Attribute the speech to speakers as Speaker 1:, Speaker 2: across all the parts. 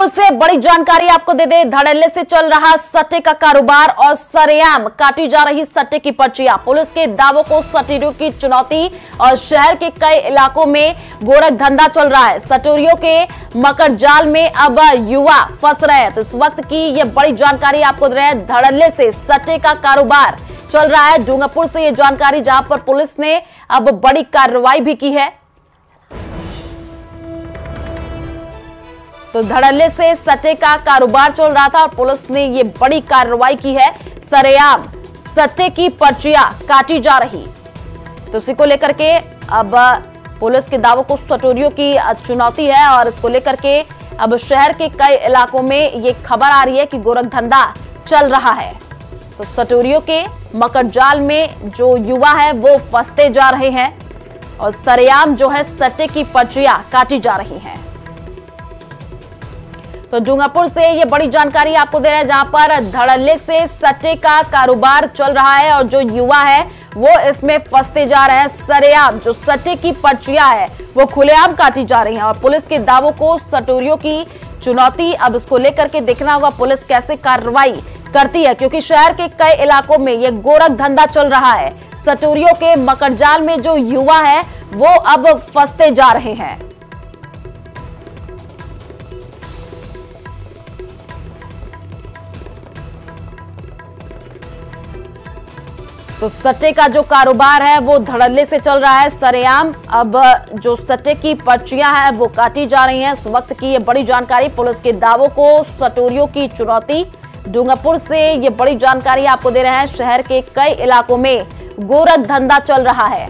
Speaker 1: से बड़ी जानकारी आपको दे दे, धड़ल्ले से चल रहा सट्टे का कारोबार और सरेआम काटी जा रही सट्टे की पर्चियां। पुलिस के दावों को सट्टेरियों की चुनौती और शहर के कई इलाकों में गोरख धंधा चल रहा है। सट्टेरियों के मकर जाल में अब युवा फंस रहे हैं। तो इस वक्त की ये बड़ी जानकारी आपको दे रहे हैं, धड़ल्ले से सट्टे का कारोबार चल रहा है। डूंगरपुर से ये जानकारी, जहां पर पुलिस ने अब बड़ी कार्रवाई भी की है। तो धड़ल्ले से सट्टे का कारोबार चल रहा था और पुलिस ने ये बड़ी कार्रवाई की है। सरेआम सट्टे की पर्चियां काटी जा रही, तो इसी को लेकर के अब पुलिस के दावों को सट्टेरियों की चुनौती है और इसको लेकर के अब शहर के कई इलाकों में ये खबर आ रही है कि गोरख धंधा चल रहा है। तो सट्टेरियों के मकर जाल में जो युवा है वो फंसते जा रहे हैं और सरेआम जो है सट्टे की पर्चियां काटी जा रही हैं। तो डूंगरपुर से ये बड़ी जानकारी आपको दे रहे हैं, जहां पर धड़ल्ले से सट्टे का कारोबार चल रहा है और जो युवा है वो इसमें फंसते जा रहे हैं। सरेआम जो सट्टे की पर्चियां है वो खुलेआम काटी जा रही हैं और पुलिस के दावों को सट्टेरियों की चुनौती। अब इसको लेकर के देखना होगा पुलिस कैसे कार्रवाई करती है, क्योंकि शहर के कई इलाकों में ये गोरख धंधा चल रहा है। सट्टेरियों के मकर जाल में जो युवा है वो अब फंसते जा रहे हैं। तो सट्टे का जो कारोबार है वो धड़ल्ले से चल रहा है। सरेआम अब जो सट्टे की पर्चियां हैं वो काटी जा रही हैं। इस वक्त की ये बड़ी जानकारी, पुलिस के दावों को सट्टेरियों की चुनौती। डूंगरपुर से ये बड़ी जानकारी आपको दे रहे हैं, शहर के कई इलाकों में गोरख धंधा चल रहा है।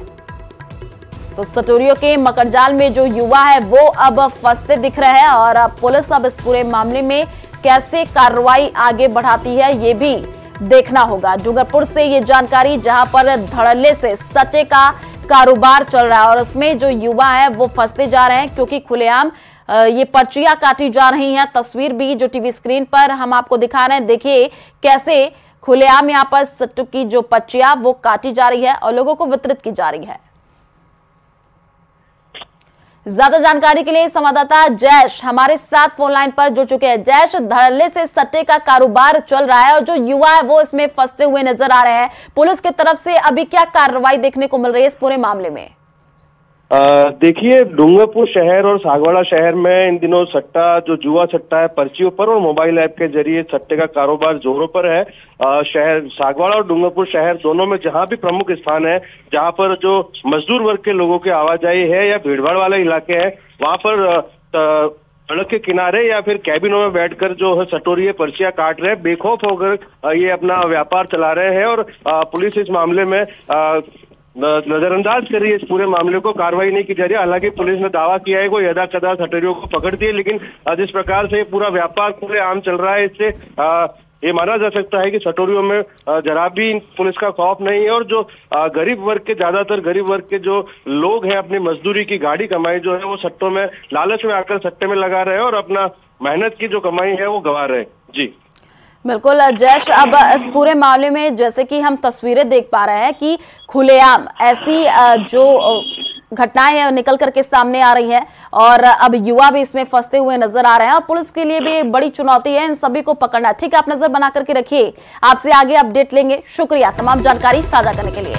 Speaker 1: तो सट्टेरियों के मकर जाल में जो युवा है वो अब फंसते दिख रहे हैं और पुलिस अब इस पूरे मामले में कैसे कार्रवाई आगे बढ़ाती है ये भी देखना होगा। डूंगरपुर से ये जानकारी, जहां पर धड़ल्ले से सट्टे का कारोबार चल रहा है और उसमें जो युवा है वो फंसते जा रहे हैं, क्योंकि खुलेआम ये पर्चियां काटी जा रही हैं। तस्वीर भी जो टीवी स्क्रीन पर हम आपको दिखा रहे हैं, देखिए कैसे खुलेआम यहां पर सट्टू की जो पर्चियां वो काटी जा रही है और लोगों को वितरित की जा रही है। ज्यादा जानकारी के लिए संवाददाता जैश हमारे साथ फोन लाइन पर जुड़ चुके हैं। जैश, धड़ल्ले से सट्टे का कारोबार चल रहा है और जो युवा है वो इसमें फंसते हुए नजर आ रहे हैं। पुलिस की तरफ से अभी क्या कार्रवाई देखने को मिल रही है इस पूरे मामले में?
Speaker 2: देखिए, डूंगरपुर शहर और सागवाड़ा शहर में इन दिनों सट्टा, जो जुआ सट्टा है, पर्चियों पर और मोबाइल ऐप के जरिए सट्टे का कारोबार जोरों पर है। शहर सागवाड़ा और डूंगरपुर शहर दोनों में जहां भी प्रमुख स्थान है, जहां पर जो मजदूर वर्ग के लोगों की आवाजाही है या भीड़भाड़ वाले इलाके हैं, वहां पर सड़क के किनारे या फिर कैबिनों में बैठकर जो है सट्टेरिये पर्चियां काट रहे हैं, बेखौफ होकर ये अपना व्यापार चला रहे हैं और पुलिस इस मामले में नजरअंदाज कर रही है। इस पूरे मामले को कार्रवाई नहीं की जा रही है। हालांकि पुलिस ने दावा किया है कोई यदा कदा सट्टेरियों को पकड़ती है, लेकिन जिस प्रकार से पूरा व्यापार खुलेआम चल रहा है, इससे ये माना जा सकता है कि सट्टेरियों में जरा भी पुलिस का खौफ नहीं है और जो गरीब वर्ग के, ज्यादातर गरीब वर्ग के जो लोग हैं, अपनी मजदूरी की गाड़ी कमाई जो है वो सट्टों में, लालच में आकर सट्टे में लगा रहे हैं और अपना मेहनत की जो कमाई है वो गंवा रहे हैं। जी
Speaker 1: बिल्कुल जैश, अब इस पूरे मामले में जैसे कि हम तस्वीरें देख पा रहे हैं कि खुलेआम ऐसी जो घटनाएं हैं निकल करके सामने आ रही हैं और अब युवा भी इसमें फंसते हुए नजर आ रहे हैं और पुलिस के लिए भी बड़ी चुनौती है इन सभी को पकड़ना। ठीक है, आप नजर बना करके रखिए, आपसे आगे अपडेट लेंगे। शुक्रिया तमाम जानकारी साझा करने के लिए।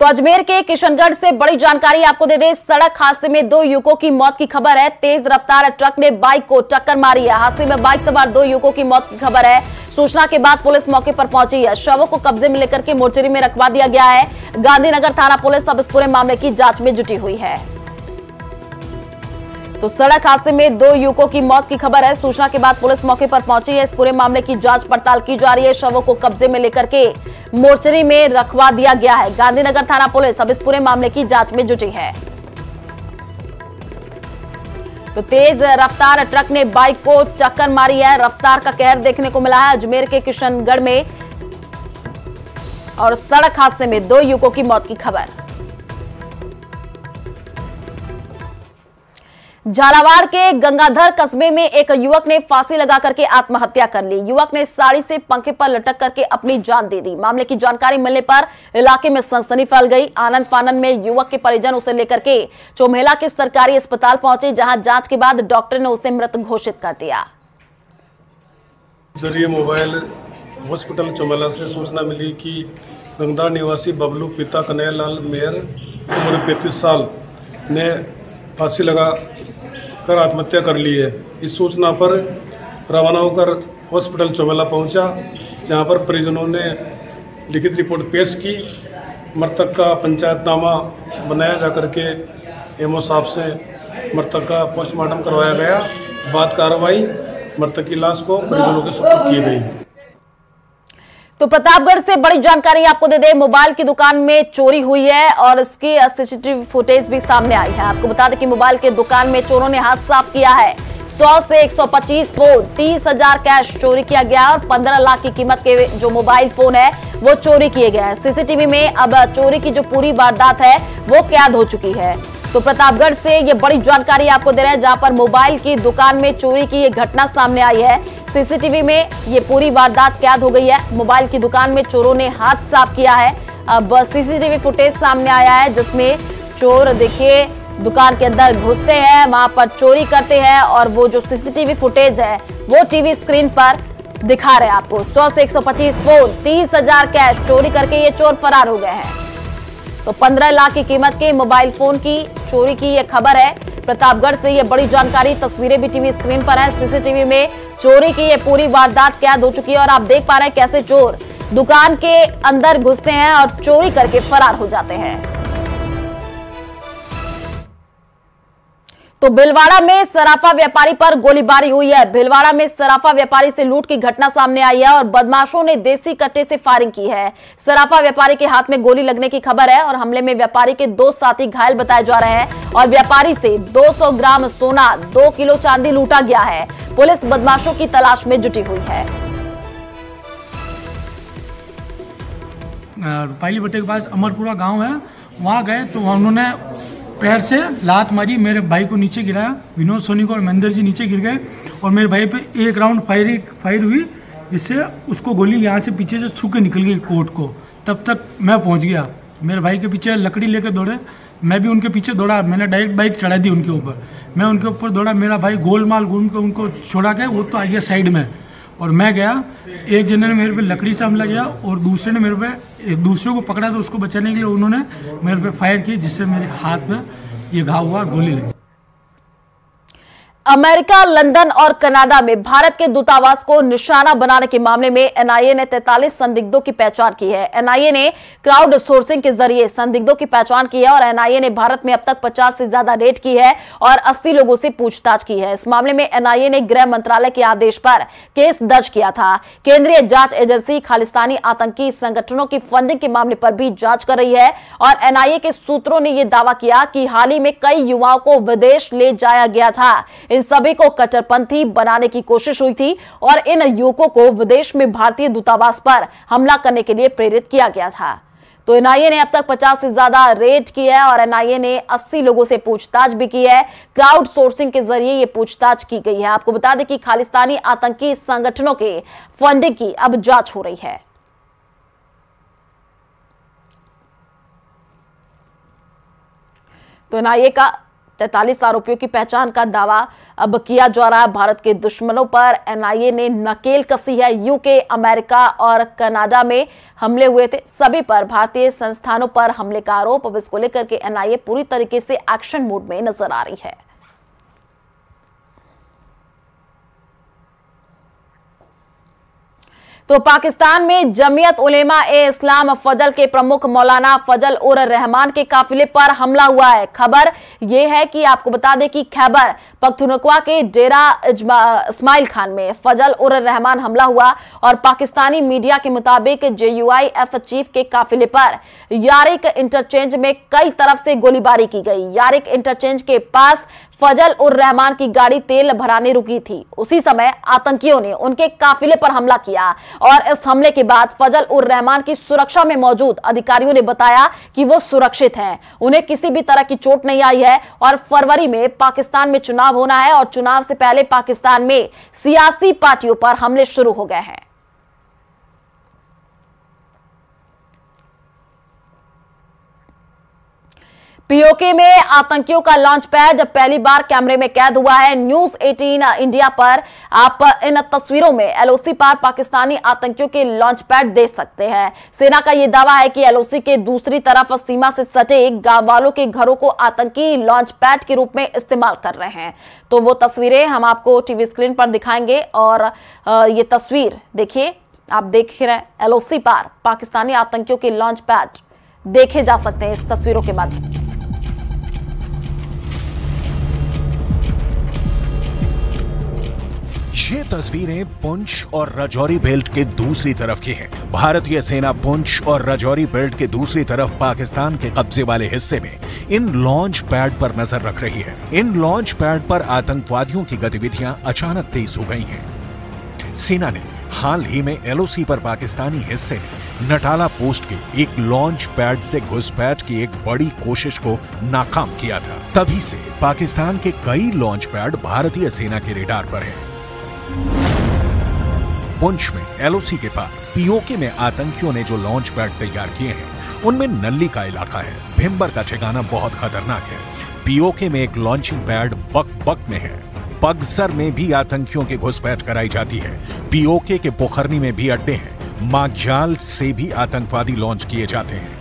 Speaker 1: तो अजमेर के किशनगढ़ से बड़ी जानकारी आपको दे दें, सड़क हादसे में 2 युवकों की मौत की खबर है। तेज रफ्तार ट्रक ने बाइक को टक्कर मारी है। हादसे में बाइक सवार 2 युवकों की मौत की खबर है। सूचना के बाद पुलिस मौके पर पहुंची है। शवों को कब्जे में लेकर के मोर्चरी में रखवा दिया गया है। गांधीनगर थाना पुलिस अब इस पूरे मामले की जांच में जुटी हुई है। तो सड़क हादसे में 2 युवकों की मौत की खबर है। सूचना के बाद पुलिस मौके पर पहुंची है। इस पूरे मामले की जांच पड़ताल की जा रही है। शवों को कब्जे में लेकर के मोर्चरी में रखवा दिया गया है। गांधीनगर थाना पुलिस अब इस पूरे मामले की जांच में जुटी है। तो तेज रफ्तार ट्रक ने बाइक को टक्कर मारी है। रफ्तार का कहर देखने को मिला है अजमेर के किशनगढ़ में और सड़क हादसे में 2 युवकों की मौत की खबर। झालावाड़ के गंगाधर कस्बे में एक युवक ने फांसी लगा करके आत्महत्या कर ली। युवक ने साड़ी से पंखे पर लटक करके अपनी जान दे दी। मामले की जानकारी मिलने पर इलाके में सनसनी फैल गई। आनंद फानन में युवक के परिजन उसे लेकर के चोमेला के सरकारी अस्पताल पहुंचे, जहां जांच के बाद डॉक्टर ने उसे मृत घोषित कर दिया।
Speaker 3: जरिए मोबाइल हॉस्पिटल चोमेला से सूचना मिली कि गंगाधर निवासी बबलू पिता कन्हैयालाल मेहर उम्र 35 साल ने फांसी लगा कर आत्महत्या कर ली है। इस सूचना पर रवाना होकर हॉस्पिटल चोमेला पहुंचा, जहां पर परिजनों ने लिखित रिपोर्ट पेश की। मृतक का पंचायतनामा बनाया जाकर के एमओ साहब से मृतक का पोस्टमार्टम करवाया गया। बाद कार्रवाई मृतक की लाश को परिजनों के सुपुर्द की गई।
Speaker 1: तो प्रतापगढ़ से बड़ी जानकारी आपको दे दें, मोबाइल की दुकान में चोरी हुई है और इसकी सीसीटीवी फुटेज भी सामने आई है। आपको बता दें कि मोबाइल की दुकान में चोरों ने हाथ साफ किया है। 100 से 125 फोन, 30,000 कैश चोरी किया गया और 15 लाख की कीमत के जो मोबाइल फोन है वो चोरी किए गए हैं। सीसीटीवी में अब चोरी की जो पूरी वारदात है वो कैद हो चुकी है। तो प्रतापगढ़ से ये बड़ी जानकारी आपको दे रहे हैं, जहां पर मोबाइल की दुकान में चोरी की ये घटना सामने आई है। सीसीटीवी में ये पूरी वारदात कैद हो गई है। मोबाइल की दुकान में चोरों ने हाथ साफ किया है। अब सीसीटीवी फुटेज सामने आया है, जिसमें चोर देखिए दुकान के अंदर घुसते हैं, वहां पर चोरी करते हैं और वो जो सीसीटीवी फुटेज है वो टीवी स्क्रीन पर दिखा रहे हैं आपको। 100 से 125 फोन, 30,000 कैश चोरी करके ये चोर फरार हो गए हैं। तो 15 लाख की कीमत के मोबाइल फोन की चोरी की ये खबर है। प्रतापगढ़ से ये बड़ी जानकारी, तस्वीरें भी टीवी स्क्रीन पर है। सीसीटीवी में चोरी की ये पूरी वारदात कैद हो चुकी है और आप देख पा रहे हैं कैसे चोर दुकान के अंदर घुसते हैं और चोरी करके फरार हो जाते हैं। तो भीलवाड़ा में सराफा व्यापारी पर गोलीबारी हुई है। भीलवाड़ा में सराफा व्यापारी से लूट की घटना सामने आई है और बदमाशों ने देसी कट्टे से फायरिंग की है। सराफा व्यापारी के हाथ में गोली लगने की खबर है और हमले में व्यापारी के 2 साथी घायल बताए जा रहे हैं और व्यापारी से 200 ग्राम सोना, 2 किलो चांदी लूटा गया है। पुलिस बदमाशों की तलाश में जुटी हुई है।
Speaker 4: रुपाली भट्टे के पास अमरपुरा गांव है, वहां गए तो उन्होंने पैर से लात मारी, मेरे भाई को नीचे गिराया। विनोद सोनी को और महेंद्र जी नीचे गिर गए और मेरे भाई पे एक राउंड फायर हुई, जिससे उसको गोली यहाँ से पीछे से छू के निकल गई कोट को। तब तक मैं पहुँच गया, मेरे भाई के पीछे लकड़ी लेके दौड़े, मैं भी उनके पीछे दौड़ा। मैंने डायरेक्ट बाइक चढ़ा दी उनके ऊपर, मैं उनके ऊपर दौड़ा। मेरा भाई गोलमाल घूम के उनको छोड़ा के वो तो आ गया साइड में और मैं गया। एक जने ने मेरे पे लकड़ी से हमला किया और दूसरे ने मेरे पे दूसरे को पकड़ा, तो उसको बचाने के लिए उन्होंने मेरे पे फायर की, जिससे मेरे हाथ में ये घाव हुआ, गोली लगी।
Speaker 1: अमेरिका, लंदन और कनाडा में भारत के दूतावास को निशाना बनाने के मामले में एनआईए ने 43 संदिग्धों की पहचान की है। एनआईए ने क्राउड सोर्सिंग के जरिए संदिग्धों की पहचान की है और एनआईए ने भारत में अब तक 50 से ज्यादा रेड की है और 80 लोगों से पूछताछ की है। इस मामले में एनआईए ने गृह मंत्रालय के आदेश पर केस दर्ज किया था। केंद्रीय जांच एजेंसी खालिस्तानी आतंकी संगठनों की फंडिंग के मामले पर भी जांच कर रही है और एनआईए के सूत्रों ने यह दावा किया कि हाल ही में कई युवाओं को विदेश ले जाया गया था। इन सभी को कट्टरपंथी बनाने की कोशिश हुई थी और इन युवकों को विदेश में भारतीय दूतावास पर हमला करने के लिए प्रेरित किया गया था। तो एनआईए ने अब तक 50 से ज्यादा रेड की है और एनआईए ने 80 लोगों से पूछताछ भी की है। क्राउड सोर्सिंग के जरिए ये पूछताछ की गई है। आपको बता दें कि खालिस्तानी आतंकी संगठनों के फंडिंग की अब जांच हो रही है। तो एनआईए का 43 आरोपियों की पहचान का दावा अब किया जा रहा है। भारत के दुश्मनों पर एनआईए ने नकेल कसी है। यूके, अमेरिका और कनाडा में हमले हुए थे, सभी पर भारतीय संस्थानों पर हमले का आरोप। अब इसको लेकर के एनआईए पूरी तरीके से एक्शन मोड में नजर आ रही है। तो पाकिस्तान में जमीयत उलेमा ए इस्लाम फजल के प्रमुख मौलाना फजल उर रहमान के काफिले पर हमला हुआ है। खबर यह है कि आपको बता दें कि खैबर पख्तूनख्वा के डेरा इस्माइल खान में फजल उर रहमान हमला हुआ और पाकिस्तानी मीडिया के मुताबिक JUIF चीफ के काफिले पर यारिक इंटरचेंज में कई तरफ से गोलीबारी की गई। यारिक इंटरचेंज के पास फजल उर रहमान की गाड़ी तेल भराने रुकी थी। उसी समय आतंकियों ने उनके काफिले पर हमला किया। और इस हमले के बाद फजल उर रहमान की सुरक्षा में मौजूद अधिकारियों ने बताया कि वो सुरक्षित हैं, उन्हें किसी भी तरह की चोट नहीं आई है और फरवरी में पाकिस्तान में चुनाव होना है और चुनाव से पहले पाकिस्तान में सियासी पार्टियों पर हमले शुरू हो गए हैं। पीओके में आतंकियों का लॉन्च पैड पहली बार कैमरे में कैद हुआ है। न्यूज 18 इंडिया पर आप इन तस्वीरों में एलओसी पार पाकिस्तानी आतंकियों के लॉन्च पैड देख सकते हैं। सेना का यह दावा है कि एलओसी के दूसरी तरफ सीमा से सटे गांव वालों के घरों को आतंकी लॉन्च पैड के रूप में इस्तेमाल कर रहे हैं। तो वो तस्वीरें हम आपको टीवी स्क्रीन पर दिखाएंगे और ये तस्वीर देखिए, आप देख रहे हैं एलओसी पार पाकिस्तानी आतंकियों के लॉन्च पैड देखे जा सकते हैं इस तस्वीरों के माध्यम से।
Speaker 5: ये तस्वीरें पुंछ और राजौरी बेल्ट के दूसरी तरफ की हैं। भारतीय सेना पुंछ और राजौरी बेल्ट के दूसरी तरफ पाकिस्तान के कब्जे वाले हिस्से में इन लॉन्च पैड पर नजर रख रही है। इन लॉन्च पैड पर आतंकवादियों की गतिविधियां अचानक तेज हो गई हैं। सेना ने हाल ही में एलओसी पर पाकिस्तानी हिस्से में नटाला पोस्ट के एक लॉन्च पैड से घुसपैठ की एक बड़ी कोशिश को नाकाम किया था। तभी से पाकिस्तान के कई लॉन्च पैड भारतीय सेना के रेडार पर हैं। पुंछ में एलओसी के पार पीओके में आतंकियों ने जो लॉन्च पैड तैयार किए हैं उनमें नल्ली का इलाका है। भिम्बर का ठिकाना बहुत खतरनाक है। पीओके में एक लॉन्चिंग पैड बक में है। पगसर में भी आतंकियों की घुसपैठ कराई जाती है। पीओके के पोखरनी में भी अड्डे हैं। माग्याल से भी आतंकवादी लॉन्च किए जाते हैं।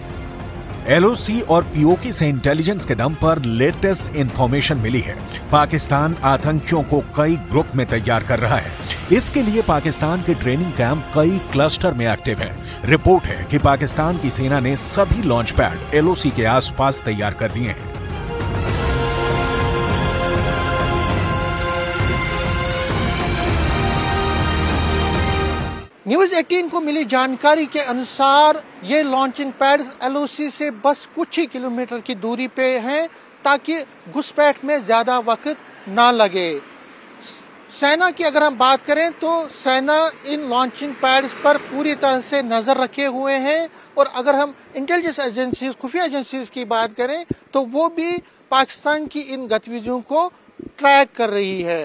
Speaker 5: एलओसी और पीओके से इंटेलिजेंस के दम पर लेटेस्ट इंफॉर्मेशन मिली है। पाकिस्तान आतंकियों को कई ग्रुप में तैयार कर रहा है। इसके लिए पाकिस्तान के ट्रेनिंग कैंप कई क्लस्टर में एक्टिव है। रिपोर्ट है कि पाकिस्तान की सेना ने सभी लॉन्च पैड एलओसी के आसपास तैयार कर दिए हैं।
Speaker 6: न्यूज 18 को मिली जानकारी के अनुसार ये लॉन्चिंग पैड एलओसी से बस कुछ ही किलोमीटर की दूरी पे हैं ताकि घुसपैठ में ज्यादा वक्त ना लगे। सेना की अगर हम बात करें तो सेना इन लॉन्चिंग पैड्स पर पूरी तरह से नजर रखे हुए हैं और अगर हम इंटेलिजेंस एजेंसीज, खुफिया एजेंसीज की बात करें तो वो भी पाकिस्तान की इन गतिविधियों को ट्रैक कर रही है।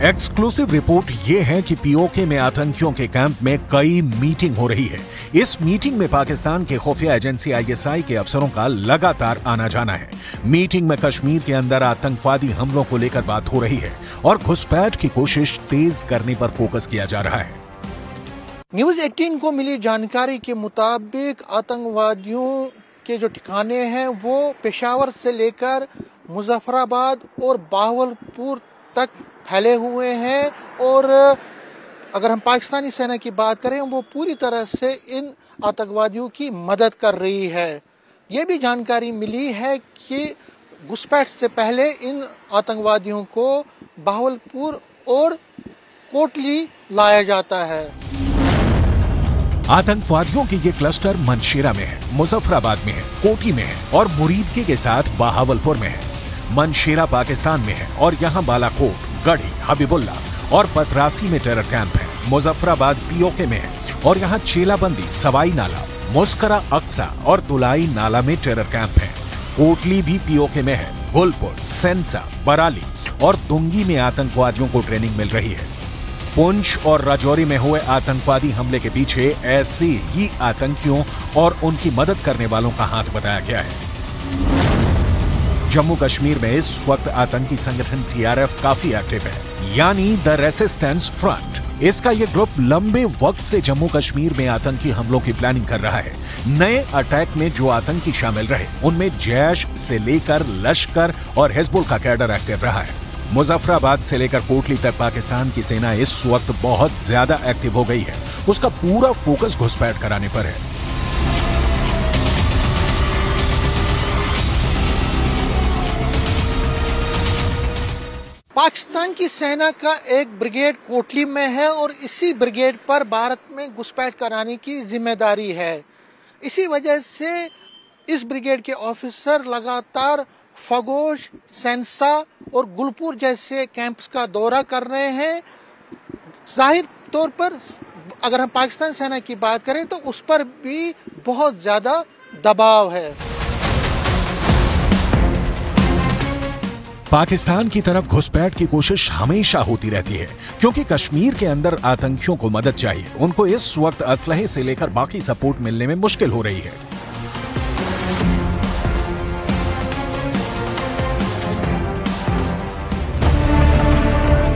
Speaker 5: एक्सक्लूसिव रिपोर्ट ये है कि पीओके में आतंकियों के कैंप में कई मीटिंग हो रही है। इस मीटिंग में पाकिस्तान के खुफिया एजेंसी आईएसआई के अफसरों का लगातार आना जाना है। मीटिंग में कश्मीर के अंदर आतंकवादी हमलों को लेकर बात हो रही है और घुसपैठ की कोशिश तेज करने पर फोकस किया जा रहा है।
Speaker 6: न्यूज 18 को मिली जानकारी के मुताबिक आतंकवादियों के जो ठिकाने हैं वो पेशावर से लेकर मुजफ्फराबाद और बावलपुर तक फैले हुए हैं और अगर हम पाकिस्तानी सेना की बात करें वो पूरी तरह से इन आतंकवादियों की मदद कर रही है। ये भी जानकारी मिली है कि घुसपैठ से पहले इन आतंकवादियों को बावलपुर और कोटली लाया जाता है।
Speaker 5: आतंकवादियों के ये क्लस्टर मनशेरा में है, मुजफ्फराबाद में है, कोटी में है और मुरीदके के साथ बहावलपुर में है। मनशेरा पाकिस्तान में है और यहाँ बालाकोट, गढ़ी, हबीबुल्ला और पतरासी में टेरर कैंप है। मुजफ्फराबाद पीओके में है और यहाँ चेलाबंदी, सवाई नाला, मुस्करा अक्सा और तुलाई नाला में टेरर कैंप है। कोटली भी पीओके में है। गुलपुर, सेंसा, बराली और दुंगी में आतंकवादियों को ट्रेनिंग मिल रही है। पुंछ और राजौरी में हुए आतंकवादी हमले के पीछे ऐसे ही आतंकियों और उनकी मदद करने वालों का हाथ बताया गया है। जम्मू कश्मीर में इस वक्त आतंकी संगठन टीआरएफ काफी एक्टिव है, यानी द रेसिस्टेंस फ्रंट। इसका यह ग्रुप लंबे वक्त से जम्मू कश्मीर में आतंकी हमलों की प्लानिंग कर रहा है। नए अटैक में जो आतंकी शामिल रहे उनमें जैश से लेकर लश्कर और हिजबुल का कैडर एक्टिव रहा है। मुजफ्फराबाद से लेकर कोटली तक पाकिस्तान की सेना इस वक्त बहुत ज्यादा एक्टिव हो गई है। उसका पूरा फोकस घुसपैठ कराने पर है।
Speaker 6: पाकिस्तान की सेना का एक ब्रिगेड कोटली में है और इसी ब्रिगेड पर भारत में घुसपैठ कराने की जिम्मेदारी है। इसी वजह से इस ब्रिगेड के ऑफिसर लगातार फगोश, सेंसा और गुलपुर जैसे कैंप्स का दौरा कर रहे हैं। जाहिर तौर पर अगर हम पाकिस्तान सेना की बात करें तो उस पर भी बहुत ज्यादा दबाव है।
Speaker 5: पाकिस्तान की तरफ घुसपैठ की कोशिश हमेशा होती रहती है, क्योंकि कश्मीर के अंदर आतंकियों को मदद चाहिए। उनको इस वक्त असलहे से लेकर बाकी सपोर्ट मिलने में मुश्किल हो रही है।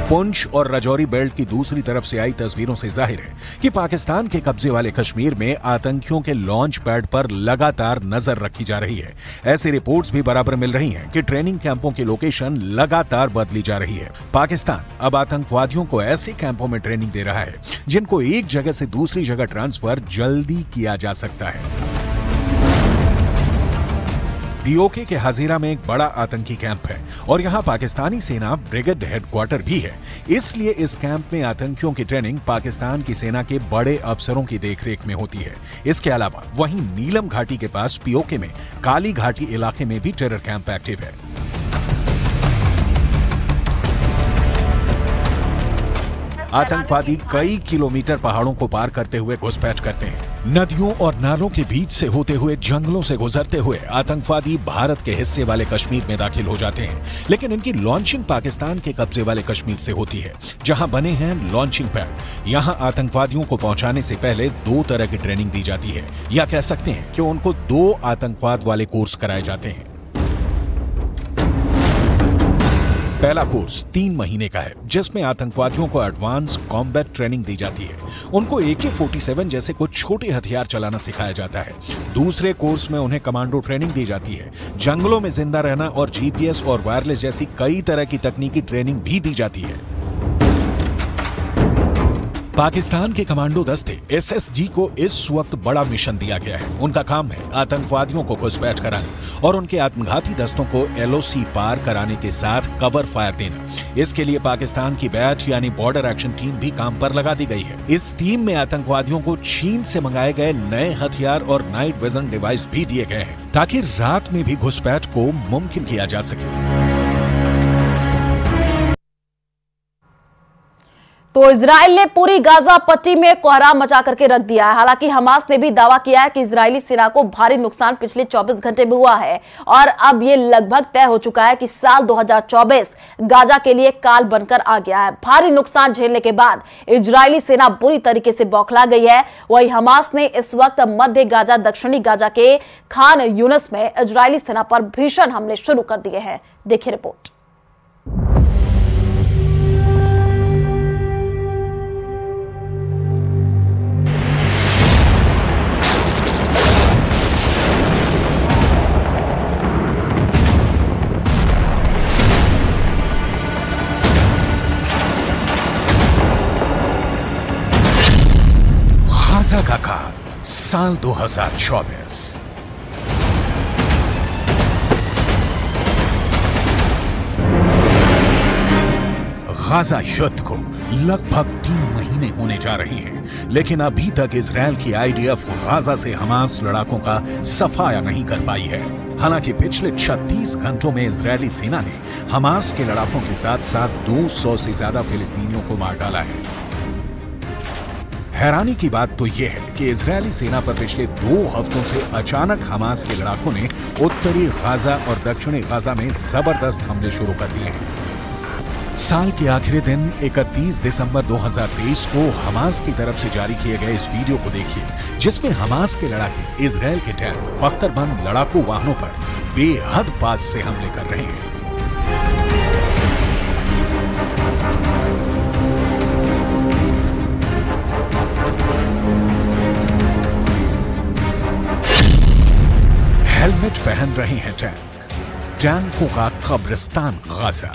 Speaker 5: पुंछ और राजौरी बेल्ट की दूसरी तरफ से आई तस्वीरों से जाहिर है कि पाकिस्तान के कब्जे वाले कश्मीर में आतंकियों के लॉन्च पैड पर लगातार नजर रखी जा रही है। ऐसी रिपोर्ट्स भी बराबर मिल रही हैं कि ट्रेनिंग कैंपों की लोकेशन लगातार बदली जा रही है। पाकिस्तान अब आतंकवादियों को ऐसे कैंपों में ट्रेनिंग दे रहा है जिनको एक जगह से दूसरी जगह ट्रांसफर जल्दी किया जा सकता है। पीओके के हजीरा में एक बड़ा आतंकी कैंप है और यहां पाकिस्तानी सेना ब्रिगेड हेडक्वार्टर भी है। इसलिए इस कैंप में आतंकियों की ट्रेनिंग पाकिस्तान की सेना के बड़े अफसरों की देखरेख में होती है। इसके अलावा वहीं नीलम घाटी के पास पीओके में काली घाटी इलाके में भी टेरर कैंप एक्टिव है। आतंकवादी कई किलोमीटर पहाड़ों को पार करते हुए घुसपैठ करते हैं। नदियों और नालों के बीच से होते हुए जंगलों से गुजरते हुए आतंकवादी भारत के हिस्से वाले कश्मीर में दाखिल हो जाते हैं, लेकिन इनकी लॉन्चिंग पाकिस्तान के कब्जे वाले कश्मीर से होती है, जहां बने हैं लॉन्चिंग पैड। यहां आतंकवादियों को पहुंचाने से पहले 2 तरह की ट्रेनिंग दी जाती है, या कह सकते हैं कि उनको 2 आतंकवाद वाले कोर्स कराए जाते हैं। पहला कोर्स 3 महीने का है, जिसमें आतंकवादियों को एडवांस कॉम्बैट ट्रेनिंग दी जाती है। उनको AK-47 जैसे कुछ छोटे हथियार चलाना सिखाया जाता है। दूसरे कोर्स में उन्हें कमांडो ट्रेनिंग दी जाती है। जंगलों में जिंदा रहना और GPS और वायरलेस जैसी कई तरह की तकनीकी ट्रेनिंग भी दी जाती है। पाकिस्तान के कमांडो दस्ते SSG को इस वक्त बड़ा मिशन दिया गया है। उनका काम है आतंकवादियों को घुसपैठ कराना और उनके आत्मघाती दस्तों को LOC पार कराने के साथ कवर फायर देना। इसके लिए पाकिस्तान की बैच यानी बॉर्डर एक्शन टीम भी काम पर लगा दी गई है। इस टीम में आतंकवादियों को चीन से मंगाए गए नए हथियार और नाइट विजन डिवाइस भी दिए गए हैं, ताकि रात में भी घुसपैठ को मुमकिन किया जा सके।
Speaker 1: तो इजराइल ने पूरी गाजा पट्टी में कोहराम मचा करके रख दिया है। हालांकि हमास ने भी दावा किया है कि इजरायली सेना को भारी नुकसान पिछले 24 घंटे में हुआ है और अब ये लगभग तय हो चुका है कि साल 2024 गाजा के लिए काल बनकर आ गया है। भारी नुकसान झेलने के बाद इजरायली सेना बुरी तरीके से बौखला गई है। वही हमास ने इस वक्त मध्य गाजा, दक्षिणी गाजा के खान यूनिस में इजरायली सेना पर भीषण हमले शुरू कर दिए हैं। देखिए रिपोर्ट।
Speaker 5: गाजा का काल साल 2024। गाजा युद्ध को लगभग 3 महीने होने जा रहे हैं, लेकिन अभी तक इजरायल की IDF गाजा से हमास लड़ाकों का सफाया नहीं कर पाई है। हालांकि पिछले 36 घंटों में इजरायली सेना ने हमास के लड़ाकों के साथ साथ 200 से ज्यादा फिलिस्तीनियों को मार डाला है। हैरानी की बात तो यह है कि इजरायली सेना पर पिछले 2 हफ्तों से अचानक हमास के लड़ाकों ने उत्तरी गाजा और दक्षिणी गाजा में जबरदस्त हमले शुरू कर दिए हैं। साल के आखिरी दिन 31 दिसंबर 2023 को हमास की तरफ से जारी किए गए इस वीडियो को देखिए, जिसमें हमास के लड़ाके इजरायल के टैंक बख्तरबंद लड़ाकू वाहनों पर बेहद पास से हमले कर रहे हैं। हेलमेट पहन रहे हैं टैंकों का कब्रिस्तान गाजा।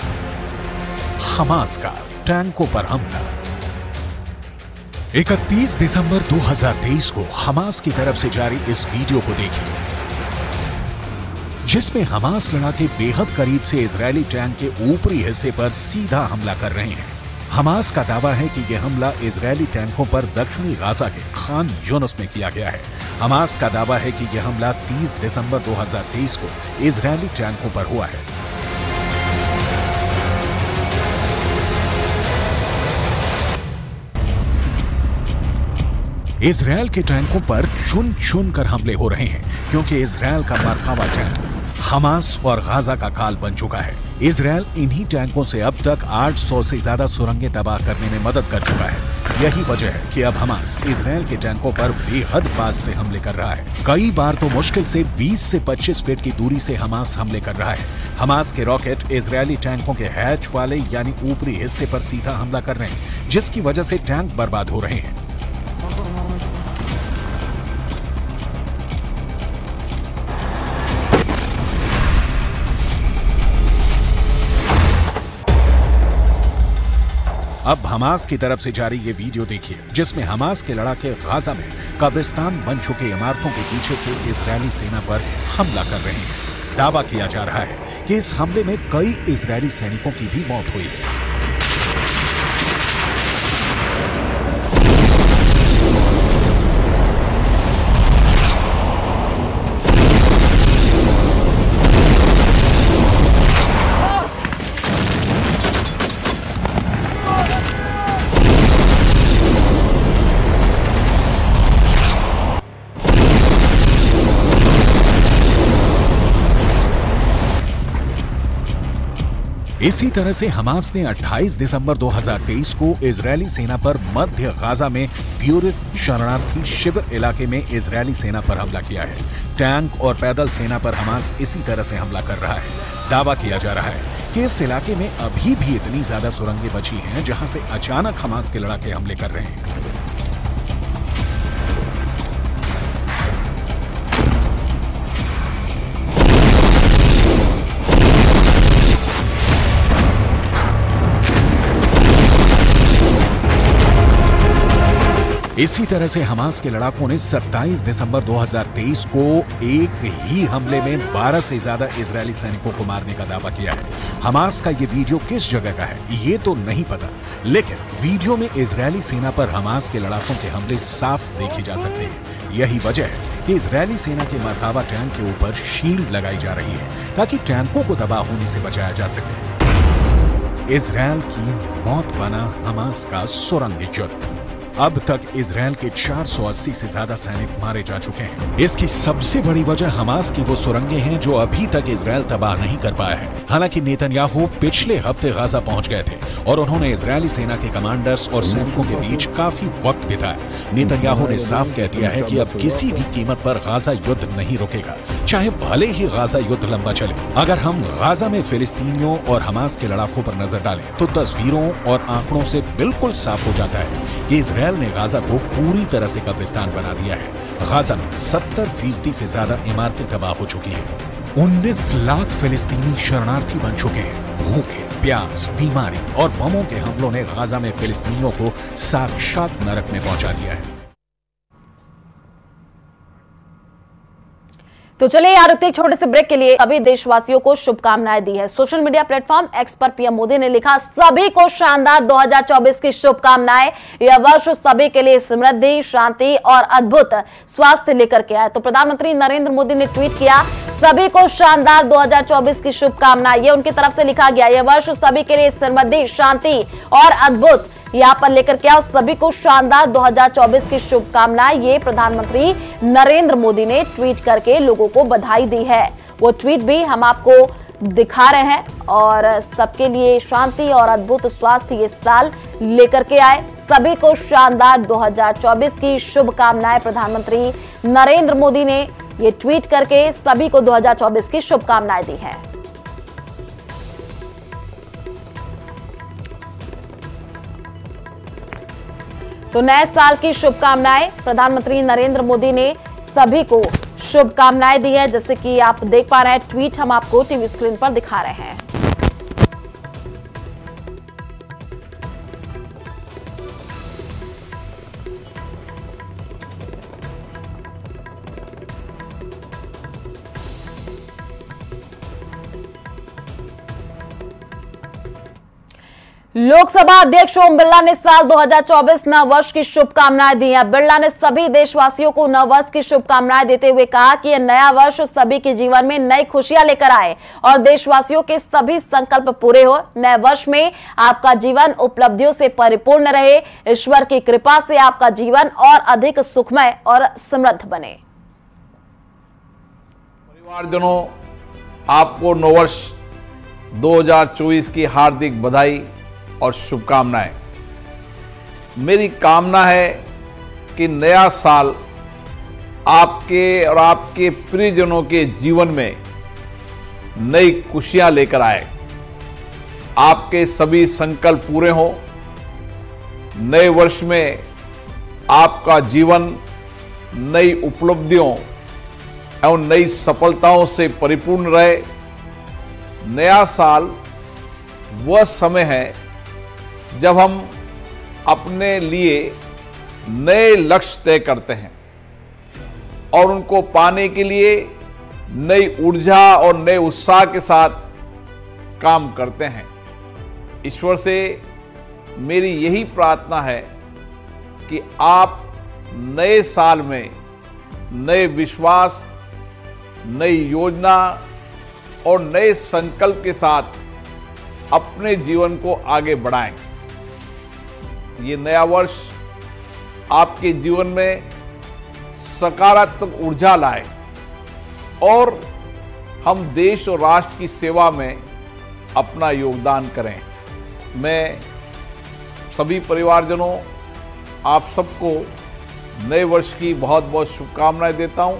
Speaker 5: हमास का टैंकों पर हमला। 31 दिसंबर 2023 को हमास की तरफ से जारी इस वीडियो को देखिए, जिसमें हमास लड़ाके बेहद करीब से इजरायली टैंक के ऊपरी हिस्से पर सीधा हमला कर रहे हैं। हमास का दावा है कि यह हमला इजरायली टैंकों पर दक्षिणी गाजा के खान यूनिस में किया गया है। हमास का दावा है कि यह हमला 30 दिसंबर 2023 को इजरायली टैंकों पर हुआ है। इजरायल के टैंकों पर चुन चुन कर हमले हो रहे हैं क्योंकि इजरायल का मरकावा टैंक हमास और गाजा का काल बन चुका है। इजरायल इन्हीं टैंकों से अब तक 800 से ज्यादा सुरंगें तबाह करने में मदद कर चुका है। यही वजह है कि अब हमास इजरायल के टैंकों पर बेहद पास से हमले कर रहा है। कई बार तो मुश्किल से 20 से 25 फीट की दूरी से हमास हमले कर रहा है। हमास के रॉकेट इजरायली टैंकों के हैच वाले यानी ऊपरी हिस्से पर सीधा हमला कर रहे हैं, जिसकी वजह से टैंक बर्बाद हो रहे हैं। अब हमास की तरफ से जारी ये वीडियो देखिए, जिसमें हमास के लड़ाके गाजा में कब्रिस्तान बन चुके इमारतों के पीछे से इजरायली सेना पर हमला कर रहे हैं। दावा किया जा रहा है कि इस हमले में कई इजरायली सैनिकों की भी मौत हुई है। इसी तरह से हमास ने 28 दिसंबर 2023 को इजरायली सेना पर मध्य गाजा में ब्यूरिस शरणार्थी शिविर इलाके में इजरायली सेना पर हमला किया है। टैंक और पैदल सेना पर हमास इसी तरह से हमला कर रहा है। दावा किया जा रहा है कि इस इलाके में अभी भी इतनी ज्यादा सुरंगें बची हैं जहां से अचानक हमास के लड़ाके हमले कर रहे हैं। इसी तरह से हमास के लड़ाकों ने 27 दिसंबर 2023 को एक ही हमले में 12 से ज्यादा इजरायली सैनिकों को मारने का दावा किया है। हमास का ये वीडियो किस जगह का है ये तो नहीं पता, लेकिन वीडियो में इजरायली सेना पर हमास के लड़ाकों के हमले साफ देखे जा सकते हैं। यही वजह है कि इजरायली सेना के मरकावा टैंक के ऊपर शील्ड लगाई जा रही है ताकि टैंकों को तबाह होने से बचाया जा सके। इजरायल की मौत बना हमास का सुरंग युद्ध। अब तक इजरायल के 480 से ज्यादा सैनिक मारे जा चुके हैं। इसकी सबसे बड़ी वजह हमास की वो सुरंगें हैं जो अभी तक इजरायल तबाह नहीं कर पाया है। हालांकि नेतन्याहू पिछले हफ्ते गाजा पहुंच गए थे और उन्होंने इजरायली सेना के कमांडर्स और सैनिकों के बीच काफी वक्त बिताया। नेतन्याहू ने साफ कह दिया है कि अब किसी भी कीमत पर गाजा युद्ध नहीं रुकेगा, चाहे भले ही गाजा युद्ध लंबा चले। अगर हम गाजा में फिलिस्तीनियों और हमास के लड़ाकों पर नजर डालें तो तस्वीरों और आंकड़ों से बिल्कुल साफ हो जाता है कि इजरायल ने गाजा को पूरी तरह से कब्रिस्तान बना दिया है। गाजा में 70% से ज्यादा इमारतें तबाह हो चुकी हैं। 19 लाख फिलिस्तीनी शरणार्थी बन चुके हैं। भूखे, प्यास, बीमारी और बमों के हमलों ने गाजा में फिलिस्तीनियों को साक्षात नरक में पहुंचा दिया है।
Speaker 1: तो चलिए यार, रुकते छोटे से ब्रेक के लिए सभी देशवासियों को शुभकामनाएं दी है। सोशल मीडिया प्लेटफॉर्म एक्स पर पीएम मोदी ने लिखा, सभी को शानदार 2024 की शुभकामनाएं। यह वर्ष सभी के लिए समृद्धि, शांति और अद्भुत स्वास्थ्य लेकर के आए। तो प्रधानमंत्री नरेंद्र मोदी ने ट्वीट किया, सभी को शानदार 2024 की शुभकामनाएं। ये उनकी तरफ से लिखा गया, यह वर्ष सभी के लिए समृद्धि, शांति और अद्भुत यहां पर लेकर के आओ। सभी को शानदार 2024 की शुभकामनाएं। ये प्रधानमंत्री नरेंद्र मोदी ने ट्वीट करके लोगों को बधाई दी है। वो ट्वीट भी हम आपको दिखा रहे हैं और सबके लिए शांति और अद्भुत स्वास्थ्य ये साल लेकर के आए। सभी को शानदार 2024 की शुभकामनाएं। प्रधानमंत्री नरेंद्र मोदी ने ये ट्वीट करके सभी को 2024 की शुभकामनाएं दी है। तो नए साल की शुभकामनाएं प्रधानमंत्री नरेंद्र मोदी ने सभी को शुभकामनाएं दी है। जैसे कि आप देख पा रहे हैं, ट्वीट हम आपको टीवी स्क्रीन पर दिखा रहे हैं। लोकसभा अध्यक्ष ओम बिरला ने साल 2024 नववर्ष की शुभकामनाएं दी हैं। बिरला ने सभी देशवासियों को नववर्ष की शुभकामनाएं देते हुए कहा कि यह नया वर्ष सभी के जीवन में नई खुशियां लेकर आए और देशवासियों के सभी संकल्प पूरे हो। नए वर्ष में आपका जीवन उपलब्धियों से परिपूर्ण रहे। ईश्वर की कृपा से आपका जीवन और अधिक सुखमय और समृद्ध बने।
Speaker 7: परिवारजनों, आपको नववर्ष 2024 की हार्दिक बधाई और शुभकामनाएं। मेरी कामना है कि नया साल आपके और आपके प्रियजनों के जीवन में नई खुशियां लेकर आए, आपके सभी संकल्प पूरे हों। नए वर्ष में आपका जीवन नई उपलब्धियों एवं नई सफलताओं से परिपूर्ण रहे। नया साल वह समय है जब हम अपने लिए नए लक्ष्य तय करते हैं और उनको पाने के लिए नई ऊर्जा और नए उत्साह के साथ काम करते हैं। ईश्वर से मेरी यही प्रार्थना है कि आप नए साल में नए विश्वास, नई योजना और नए संकल्प के साथ अपने जीवन को आगे बढ़ाएं। ये नया वर्ष आपके जीवन में सकारात्मक ऊर्जा लाए और हम देश और राष्ट्र की सेवा में अपना योगदान करें। मैं सभी परिवारजनों, आप सबको नए वर्ष की बहुत बहुत शुभकामनाएं देता हूं।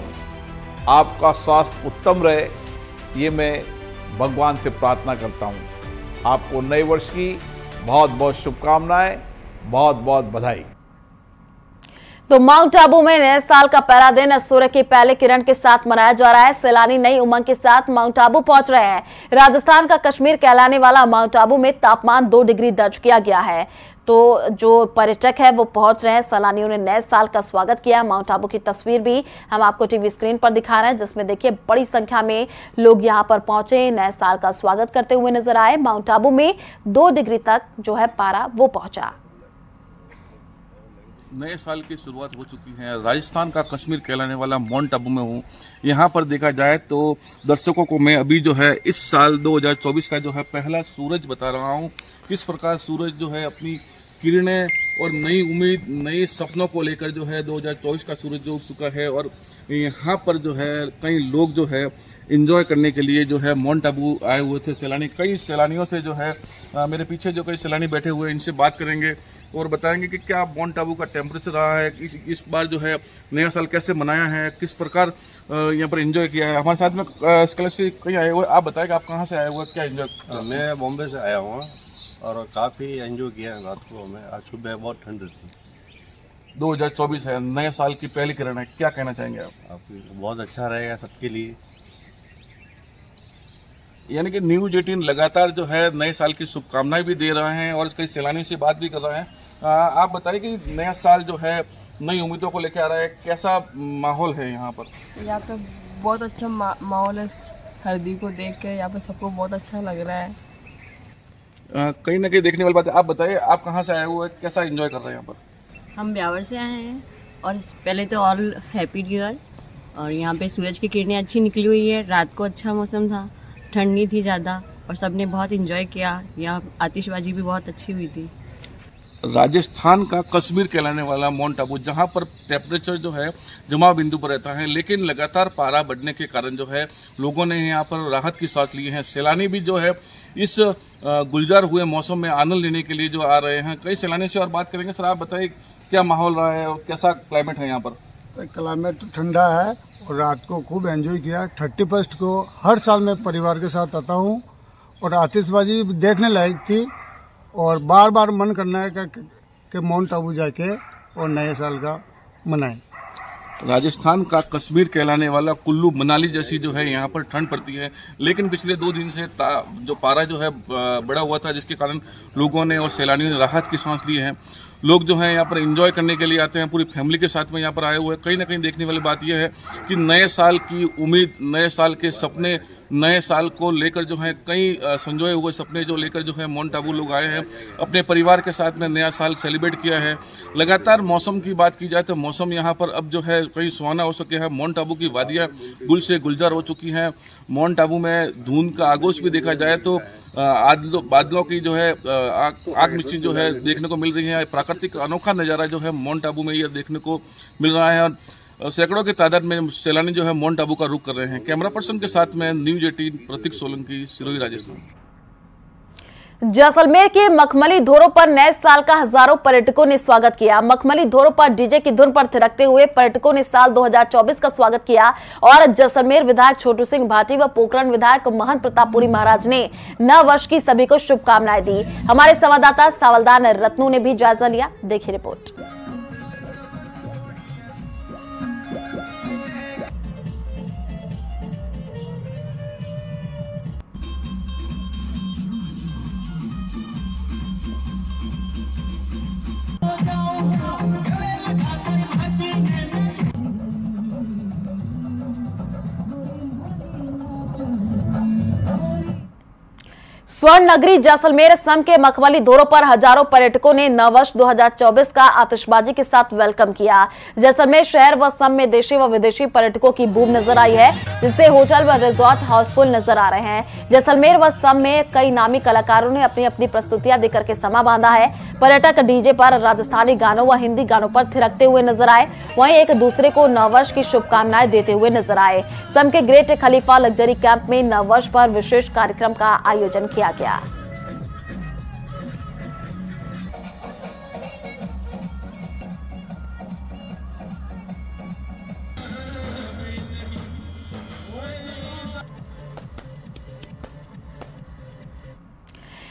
Speaker 7: आपका स्वास्थ्य उत्तम रहे, ये मैं भगवान से प्रार्थना करता हूं। आपको नए वर्ष की बहुत बहुत शुभकामनाएं, बहुत बहुत बधाई।
Speaker 1: तो माउंट आबू में नए साल का पहला दिन सूर्य की पहले किरण के साथ मनाया जा रहा है। सैलानी नई उमंग के साथ माउंट आबू पहुंच रहे हैं। राजस्थान का कश्मीर कहलाने वाला माउंट आबू में तापमान 2 डिग्री दर्ज किया गया है। तो जो पर्यटक है वो पहुंच रहे हैं। सैलानियों ने नए साल का स्वागत किया। माउंट आबू की तस्वीर भी हम आपको टीवी स्क्रीन पर दिखा रहे हैं, जिसमें देखिए बड़ी संख्या में लोग यहां पर पहुंचे, नए साल का स्वागत करते हुए नजर आए। माउंट आबू में 2 डिग्री तक जो है पारा वो पहुंचा।
Speaker 8: नए साल की शुरुआत हो चुकी है। राजस्थान का कश्मीर कहलाने वाला माउंट आबू में हूँ। यहाँ पर देखा जाए तो दर्शकों को मैं अभी जो है इस साल 2024 का जो है पहला सूरज बता रहा हूँ। किस प्रकार सूरज जो है अपनी किरणें और नई उम्मीद, नए सपनों को लेकर जो है 2024 का सूरज जो उग चुका है। और यहाँ पर जो है कई लोग जो है एंजॉय करने के लिए जो है माउंट आबू आए हुए थे सैलानी। कई सैलानियों से जो है मेरे पीछे जो कई सैलानी बैठे हुए हैं, इनसे बात करेंगे और बताएंगे कि क्या माउंट आबू का टेम्परेचर रहा है, इस बार जो है नया साल कैसे मनाया है, किस प्रकार यहाँ पर एंजॉय किया है। हमारे साथ में स्कॉलर से कहीं आए हुए, आप बताएं कि आप कहाँ से आए हुए, क्या एंजॉय।
Speaker 9: मैं बॉम्बे से आया हूँ और काफ़ी एंजॉय किया है रात को। मैं आज सुबह बहुत ठंड थी।
Speaker 8: 2024 है, नए साल की पहली किरण है, क्या कहना चाहेंगे आप।
Speaker 9: बहुत अच्छा रहेगा सबके लिए।
Speaker 8: यानी कि न्यूज 18 लगातार जो है नए साल की शुभकामनाएं भी दे रहे हैं और कई सैलानियों से बात भी कर रहे हैं। आप बताइए कि नया साल जो है नई उम्मीदों को लेकर आ रहा है, कैसा माहौल है यहाँ पर।
Speaker 10: यहाँ पे बहुत अच्छा माहौल है। हल्दी को देख कर यहाँ पे सबको बहुत अच्छा लग रहा है।
Speaker 8: कहीं ना कहीं देखने वाली बात है। आप बताइए आप कहाँ से आए हुए, कैसा एंजॉय कर रहे हैं यहाँ पर।
Speaker 11: हम ब्यावर से आए हैं और पहले तो ऑल हैप्पी न्यू ईयर। और यहाँ पे सूरज की किरणें अच्छी निकली हुई है। रात को अच्छा मौसम था, ठंड नहीं थी ज़्यादा और सबने बहुत एंजॉय किया। यहाँ आतिशबाजी भी बहुत अच्छी हुई थी।
Speaker 8: राजस्थान का कश्मीर कहलाने वाला माउंट आबू, जहाँ पर टेम्परेचर जो है जमाव बिंदु पर रहता है, लेकिन लगातार पारा बढ़ने के कारण जो है लोगों ने यहाँ पर राहत की सांस ली है। सैलानी भी जो है इस गुलजार हुए मौसम में आनंद लेने के लिए जो आ रहे हैं। कई सैलानी से और बात करेंगे। सर आप बताइए क्या माहौल रहा है और कैसा क्लाइमेट है यहाँ पर।
Speaker 12: क्लाइमेट तो ठंडा है और रात को खूब एंजॉय किया। 31 को हर साल मैं परिवार के साथ आता हूँ और आतिशबाजी देखने लायक थी और बार बार मन करना है कि माउंट आबू जाके और नए साल का मनाएं।
Speaker 8: राजस्थान का कश्मीर कहलाने वाला कुल्लू मनाली जैसी जो है यहाँ पर ठंड पड़ती है, लेकिन पिछले 2 दिन से जो पारा जो है बढ़ा हुआ था, जिसके कारण लोगों ने और सैलानियों ने राहत की सांस ली है। लोग जो हैं यहाँ पर एंजॉय करने के लिए आते हैं, पूरी फैमिली के साथ में यहाँ पर आए हुए हैं। कहीं ना कहीं देखने वाली बात यह है कि नए साल की उम्मीद, नए साल के सपने, नए साल को लेकर जो है कई संजोए हुए सपने जो लेकर जो है माउंट आबू लोग आए हैं, अपने परिवार के साथ में नया साल सेलिब्रेट किया है। लगातार मौसम की बात की जाए तो मौसम यहाँ पर अब जो है कहीं सुहाना हो सके है। माउंट आबू की वादियाँ गुल से गुलजार हो चुकी हैं। माउंट आबू में धुंध का आगोश भी देखा जाए तो बादलों की जो है आग मिर्ची जो है देखने को मिल रही है। प्राकृतिक अनोखा नज़ारा जो है माउंट आबू में यह देखने को मिल रहा है और सैकड़ों की तादाद में सैलानी जो है माउंट आबू का रुख कर रहे हैं। कैमरा पर्सन के साथ में न्यूज 18 प्रतीक सोलंकी, सिरोही, राजस्थान।
Speaker 1: जैसलमेर के मखमली धोरों पर नए साल का हजारों पर्यटकों ने स्वागत किया। मखमली धोरों पर डीजे की धुन पर थिरकते हुए पर्यटकों ने साल 2024 का स्वागत किया और जैसलमेर विधायक छोटू सिंह भाटी व पोखरण विधायक महंत प्रतापपुरी महाराज ने नव वर्ष की सभी को शुभकामनाएं दी। हमारे संवाददाता सावलदान रत्नू ने भी जायजा लिया, देखिए रिपोर्ट। स्वर्ण नगरी जैसलमेर सम के मखमली धोरों पर हजारों पर्यटकों ने नववर्ष 2024 का आतिशबाजी के साथ वेलकम किया। जैसलमेर शहर व सम में देशी व विदेशी पर्यटकों की बूम नजर आई है, जिससे होटल व रिजॉर्ट हाउसफुल नजर आ रहे हैं। जैसलमेर व सम में कई नामी कलाकारों ने अपनी अपनी प्रस्तुतियां देकर के समा बांधा है। पर्यटक डीजे पर राजस्थानी गानों व हिंदी गानों पर थिरकते हुए नजर आए, वहीं एक दूसरे को नववर्ष की शुभकामनाएं देते हुए नजर आए। सम के ग्रेट खलीफा लग्जरी कैंप में नववर्ष पर विशेष कार्यक्रम का आयोजन किया गया।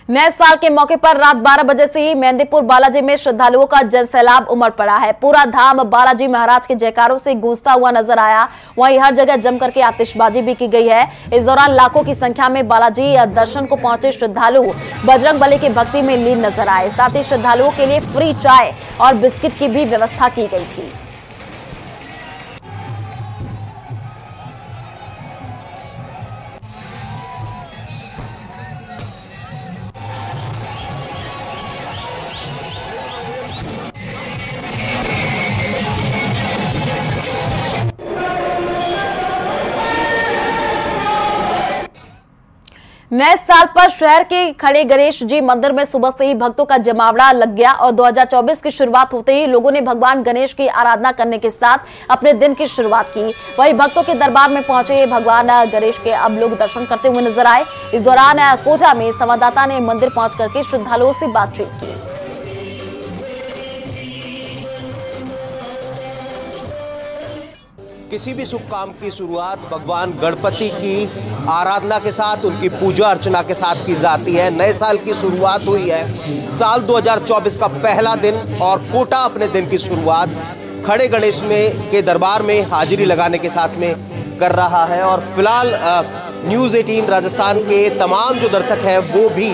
Speaker 1: नए साल के मौके पर रात 12 बजे से ही मेहंदीपुर बालाजी में श्रद्धालुओं का जनसैलाब उमड़ पड़ा है। पूरा धाम बालाजी महाराज के जयकारों से गूंजता हुआ नजर आया। वहीं हर जगह जमकर के आतिशबाजी भी की गई है। इस दौरान लाखों की संख्या में बालाजी दर्शन को पहुंचे श्रद्धालु बजरंग बली की भक्ति में लीन नजर आए। साथ ही श्रद्धालुओं के लिए फ्री चाय और बिस्किट की भी व्यवस्था की गई थी। नए साल पर शहर के खड़े गणेश जी मंदिर में सुबह से ही भक्तों का जमावड़ा लग गया और 2024 की शुरुआत होते ही लोगों ने भगवान गणेश की आराधना करने के साथ अपने दिन की शुरुआत की। वहीं भक्तों के दरबार में पहुंचे भगवान गणेश के अब लोग दर्शन करते हुए नजर आए। इस दौरान कोटा में संवाददाता ने मंदिर पहुंच करके श्रद्धालुओं से बातचीत की।
Speaker 13: किसी भी शुभ काम की शुरुआत भगवान गणपति की आराधना के साथ, उनकी पूजा अर्चना के साथ की जाती है। नए साल की शुरुआत हुई है, साल 2024 का पहला दिन और कोटा अपने दिन की शुरुआत खड़े गणेश में के दरबार में हाजिरी लगाने के साथ में कर रहा है। और फिलहाल न्यूज़ 18 राजस्थान के तमाम जो दर्शक हैं वो भी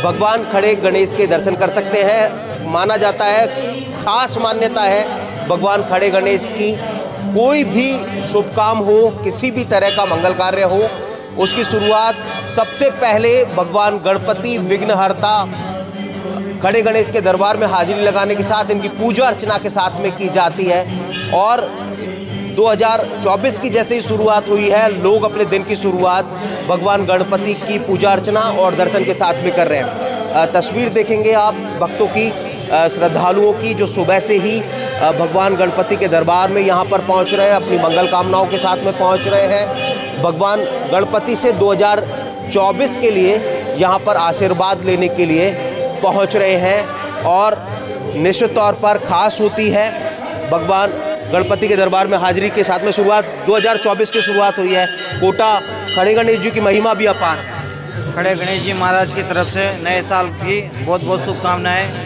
Speaker 13: भगवान खड़े गणेश के दर्शन कर सकते हैं। माना जाता है, खास मान्यता है भगवान खड़े गणेश की, कोई भी शुभ काम हो, किसी भी तरह का मंगल कार्य हो, उसकी शुरुआत सबसे पहले भगवान गणपति विघ्नहर्ता खड़े गणेश के दरबार में हाजिरी लगाने के साथ इनकी पूजा अर्चना के साथ में की जाती है। और 2024 की जैसे ही शुरुआत हुई है, लोग अपने दिन की शुरुआत भगवान गणपति की पूजा अर्चना और दर्शन के साथ में कर रहे हैं। तस्वीर देखेंगे आप भक्तों की, श्रद्धालुओं की, जो सुबह से ही भगवान गणपति के दरबार में यहाँ पर पहुँच रहे हैं, अपनी मंगल कामनाओं के साथ में पहुँच रहे हैं। भगवान गणपति से 2024 के लिए यहाँ पर आशीर्वाद लेने के लिए पहुँच रहे हैं। और निश्चित तौर पर खास होती है भगवान गणपति के दरबार में हाजिरी के साथ में शुरुआत 2024 की शुरुआत हुई है। कोटा खड़े गणेश जी की महिमा भी अपार है।
Speaker 14: खड़े गणेश जी महाराज की तरफ से नए साल की बहुत बहुत शुभकामनाएं।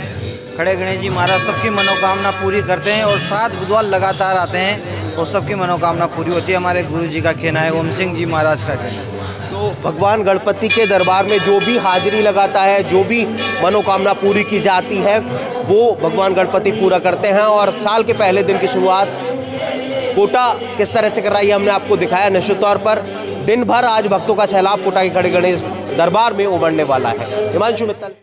Speaker 14: खड़े गणेश जी महाराज सबकी मनोकामना पूरी करते हैं और 7 बुधवार लगातार आते हैं और सबकी मनोकामना पूरी होती है। हमारे गुरु जी का कहना है, ओम सिंह जी महाराज का कहना है।
Speaker 13: तो तो भगवान गणपति के दरबार में जो भी हाजिरी लगाता है, जो भी मनोकामना पूरी की जाती है, वो भगवान गणपति पूरा करते हैं। और साल के पहले दिन की शुरुआत कोटा किस तरह से कर रहा है हमने आपको दिखाया। निश्चित तौर पर दिन भर आज भक्तों का सैलाब कोटा के खड़े गणेश दरबार में उमड़ने वाला है। हिमांशु मित्तल।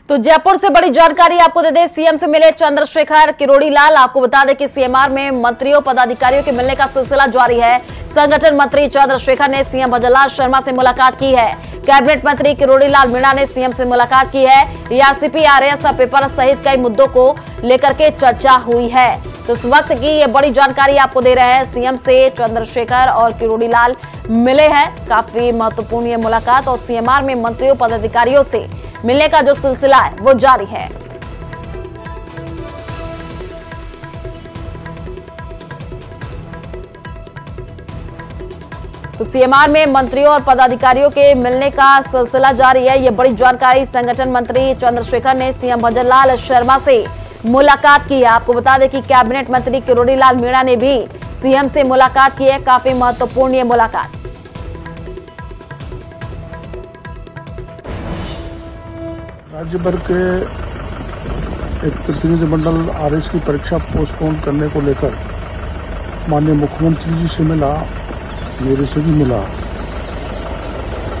Speaker 1: तो जयपुर से बड़ी जानकारी आपको दे दें, सीएम से मिले चंद्रशेखर किरोड़ीलाल। आपको बता दें कि सीएमआर में मंत्रियों पदाधिकारियों के मिलने का सिलसिला जारी है। संगठन मंत्री चंद्रशेखर ने सीएम भजनलाल शर्मा से मुलाकात की है। कैबिनेट मंत्री किरोड़ीलाल मीणा ने सीएम से मुलाकात की है। ईआरसीपी, आरएस पेपर सहित कई मुद्दों को लेकर के चर्चा हुई है। तो इस वक्त की ये बड़ी जानकारी आपको दे रहे हैं। सीएम से चंद्रशेखर और किरोड़ीलाल मिले हैं, काफी महत्वपूर्ण ये मुलाकात। और सीएमआर में मंत्रियों पदाधिकारियों से मिलने का जो सिलसिला है वो जारी है। तो सीएमआर में मंत्रियों और पदाधिकारियों के मिलने का सिलसिला जारी है। ये बड़ी जानकारी संगठन मंत्री चंद्रशेखर ने सीएम भजनलाल शर्मा से मुलाकात की है। आपको बता दें कि कैबिनेट मंत्री किरोड़ीलाल मीणा ने भी सीएम से मुलाकात की है। काफी महत्वपूर्ण ये मुलाकात।
Speaker 15: राज्य भर के एक प्रतिनिधिमंडल आरएस की परीक्षा पोस्टपोन करने को लेकर माननीय मुख्यमंत्री जी से मिला, मेरे से भी मिला,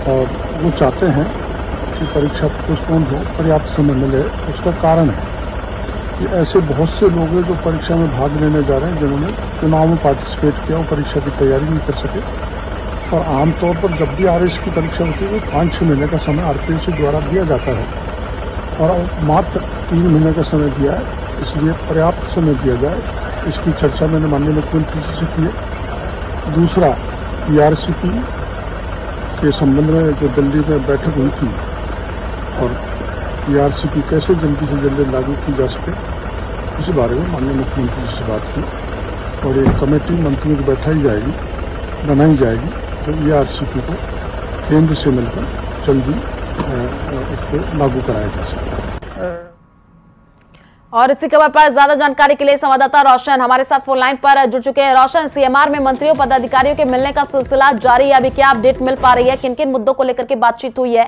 Speaker 15: और वो चाहते हैं कि परीक्षा पोस्टपोन हो, पर्याप्त समय मिले। उसका कारण है कि ऐसे बहुत से लोग हैं जो परीक्षा में भाग लेने जा रहे हैं, जिन्होंने चुनाव में पार्टिसिपेट किया और परीक्षा की तैयारी नहीं कर सके। और आमतौर पर जब भी आरएस की परीक्षा होती है तो 5-6 महीने का समय आरपीएससी द्वारा दिया जाता है, और मात्र 3 महीने का समय दिया है, इसलिए पर्याप्त समय दिया जाए। इसकी चर्चा मैंने माननीय मुख्यमंत्री जी से की है। दूसरा, ईआरसीपी के संबंध में जो दिल्ली में बैठक हुई थी, और ईआरसीपी कैसे जल्दी से जल्दी लागू की जा सके, इस बारे में माननीय मुख्यमंत्री जी से बात की, और एक कमेटी मंत्रियों को बनाई जाएगी तो ईआरसीपी को केंद्र से मिलकर जल्दी उसको लागू कराया जा सके।
Speaker 1: और इसी खबर पर ज्यादा जानकारी के लिए संवाददाता रोशन हमारे साथ फोन लाइन पर जुड़ चुके हैं। रोशन, सीएमआर में मंत्रियों पदाधिकारियों के मिलने का सिलसिला जारी है, अभी क्या अपडेट मिल पा रही है? किन किन मुद्दों को लेकर के बातचीत हुई है?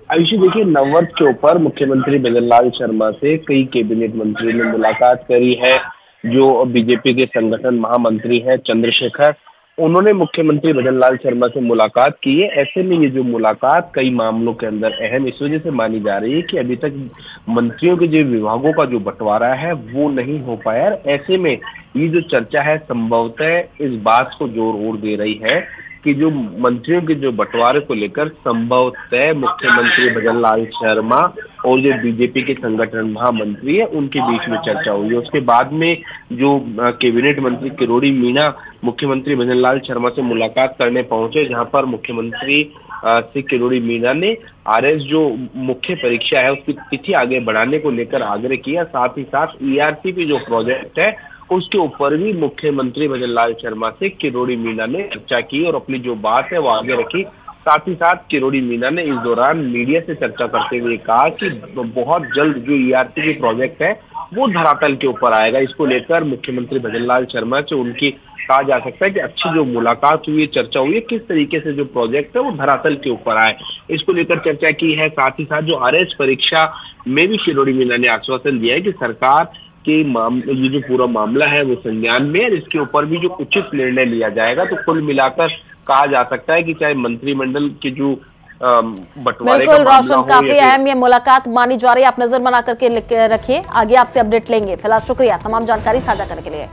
Speaker 16: आयुषी, देखिए, नववर्ष के ऊपर मुख्यमंत्री भजनलाल शर्मा से कई कैबिनेट मंत्रियों ने मुलाकात करी है। जो बीजेपी के संगठन महामंत्री हैं चंद्रशेखर, उन्होंने मुख्यमंत्री भजनलाल शर्मा से मुलाकात की है। ऐसे में ये जो मुलाकात कई मामलों के अंदर अहम इस वजह से मानी जा रही है कि अभी तक मंत्रियों के जो विभागों का जो बंटवारा है वो नहीं हो पाया। ऐसे में ये जो चर्चा है संभवतः इस बात को जोर और दे रही है कि जो मंत्रियों के जो बंटवारे को लेकर संभवतः मुख्यमंत्री भजनलाल शर्मा और जो बीजेपी के संगठन महामंत्री है उनके बीच में चर्चा हुई है। उसके बाद में जो कैबिनेट मंत्री किरोड़ी मीणा मुख्यमंत्री भजनलाल शर्मा से मुलाकात करने पहुंचे, जहां पर मुख्यमंत्री से किरोड़ी मीणा ने आरएस जो मुख्य परीक्षा है उसकी तिथि आगे बढ़ाने को लेकर आग्रह किया। साथ ही साथ ईआरसीपी जो प्रोजेक्ट है उसके ऊपर भी मुख्यमंत्री भजनलाल शर्मा से किरोड़ी मीणा ने चर्चा की और अपनी जो बात है वो आगे रखी। साथ ही साथ किरोड़ी मीणा ने इस दौरान मीडिया से चर्चा करते हुए कहा कि बहुत जल्द जो ईआरसीपी प्रोजेक्ट है वो धरातल के ऊपर आएगा। इसको लेकर मुख्यमंत्री भजनलाल शर्मा से उनकी कहा जा सकता है कि अच्छी जो मुलाकात हुई है, चर्चा हुई है, किस तरीके से जो प्रोजेक्ट है वो धरातल के ऊपर आए, इसको लेकर चर्चा की है। साथ ही साथ जो आरएस परीक्षा में भी किरोड़ी मीणा ने आश्वासन दिया है कि सरकार कि ये जो पूरा मामला है वो संज्ञान में है, इसके ऊपर भी जो उचित निर्णय लिया जाएगा। तो कुल मिलाकर कहा जा सकता है कि चाहे मंत्रिमंडल के जो बंटवारे का मामला
Speaker 1: रोशन, काफी अहम ये मुलाकात मानी जा रही है। आप नजर बना करके रखिए, आगे आपसे अपडेट लेंगे। फिलहाल शुक्रिया तमाम जानकारी साझा करने के लिए।